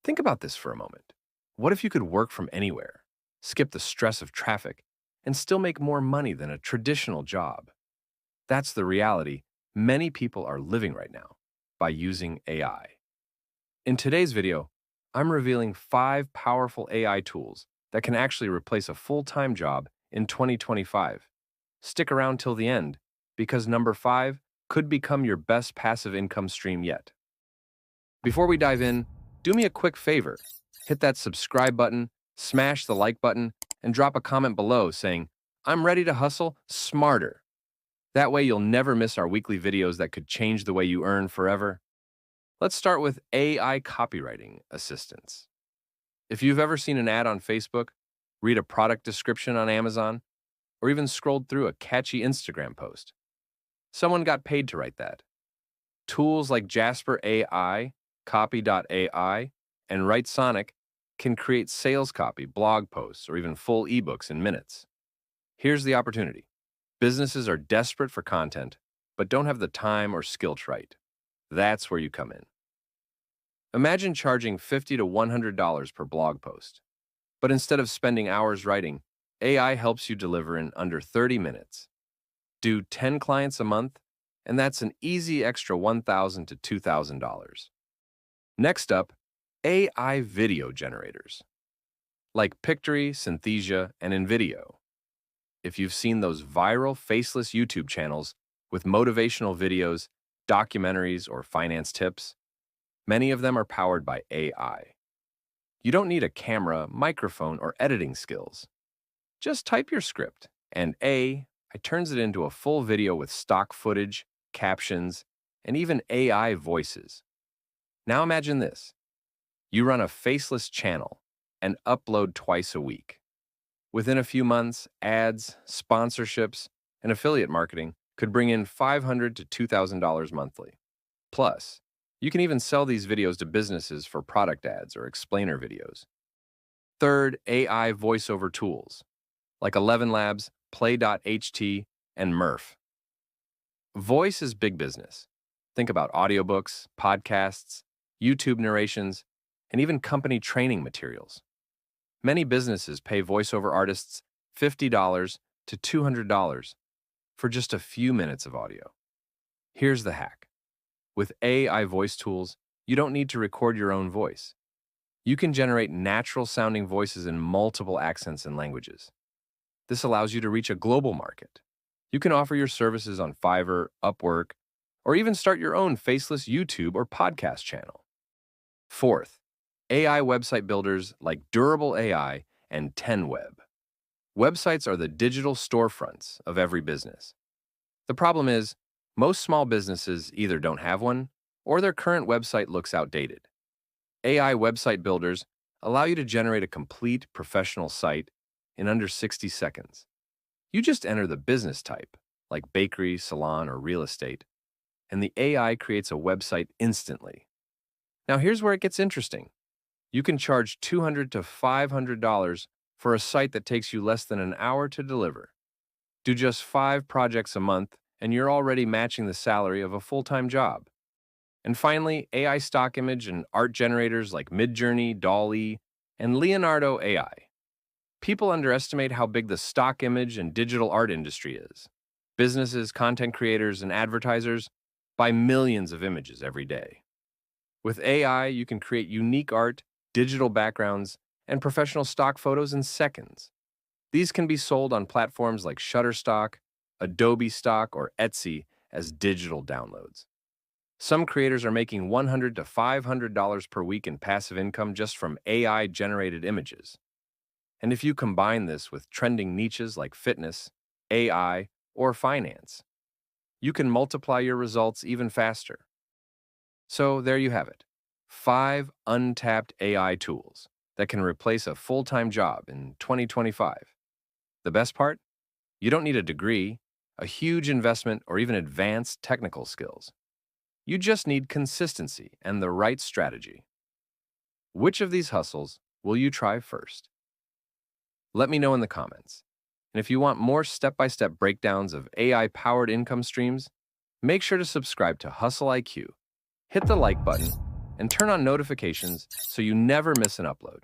Think about this for a moment. What if you could work from anywhere, skip the stress of traffic, and still make more money than a traditional job? That's the reality many people are living right now by using AI. In today's video, I'm revealing 5 powerful AI tools that can actually replace a full-time job in 2025. Stick around till the end, because number 5 could become your best passive income stream yet. Before we dive in, do me a quick favor. Hit that subscribe button, smash the like button, and drop a comment below saying, "I'm ready to hustle smarter." That way you'll never miss our weekly videos that could change the way you earn forever. Let's start with AI copywriting assistance. If you've ever seen an ad on Facebook, read a product description on Amazon, or even scrolled through a catchy Instagram post, someone got paid to write that. Tools like Jasper AI, Copy.ai, and WriteSonic can create sales copy, blog posts, or even full ebooks in minutes. Here's the opportunity. Businesses are desperate for content, but don't have the time or skill to write. That's where you come in. Imagine charging $50 to $100 per blog post. But instead of spending hours writing, AI helps you deliver in under 30 minutes. Do 10 clients a month, and that's an easy extra $1,000 to $2,000. Next up, AI video generators, like Pictory, Synthesia, and InVideo. If you've seen those viral faceless YouTube channels with motivational videos, documentaries, or finance tips, many of them are powered by AI. You don't need a camera, microphone, or editing skills. Just type your script, and AI turns it into a full video with stock footage, captions, and even AI voices. Now imagine this. You run a faceless channel and upload twice a week. Within a few months, ads, sponsorships, and affiliate marketing could bring in $500 to $2,000 monthly. Plus, you can even sell these videos to businesses for product ads or explainer videos. Third, AI voiceover tools, like 11 Labs, Play.ht, and Murph. Voice is big business. Think about audiobooks, podcasts, YouTube narrations, and even company training materials. Many businesses pay voiceover artists $50 to $200 for just a few minutes of audio. Here's the hack. With AI voice tools, you don't need to record your own voice. You can generate natural-sounding voices in multiple accents and languages. This allows you to reach a global market. You can offer your services on Fiverr, Upwork, or even start your own faceless YouTube or podcast channel. Fourth, AI website builders like Durable AI and 10Web. Websites are the digital storefronts of every business. The problem is, most small businesses either don't have one or their current website looks outdated. AI website builders allow you to generate a complete professional site in under 60 seconds. You just enter the business type, like bakery, salon, or real estate, and the AI creates a website instantly. Now here's where it gets interesting. You can charge $200 to $500 for a site that takes you less than an hour to deliver. Do just 5 projects a month, and you're already matching the salary of a full-time job. And finally, AI stock image and art generators like Midjourney, DALL-E, and Leonardo AI. People underestimate how big the stock image and digital art industry is. Businesses, content creators, and advertisers buy millions of images every day. With AI, you can create unique art, digital backgrounds, and professional stock photos in seconds. These can be sold on platforms like Shutterstock, Adobe Stock, or Etsy as digital downloads. Some creators are making $100 to $500 per week in passive income just from AI-generated images. And if you combine this with trending niches like fitness, AI, or finance, you can multiply your results even faster. So there you have it, 5 untapped AI tools that can replace a full-time job in 2025. The best part? You don't need a degree, a huge investment, or even advanced technical skills. You just need consistency and the right strategy. Which of these hustles will you try first? Let me know in the comments. And if you want more step-by-step breakdowns of AI-powered income streams, make sure to subscribe to HustleIQ. Hit the like button and turn on notifications so you never miss an upload.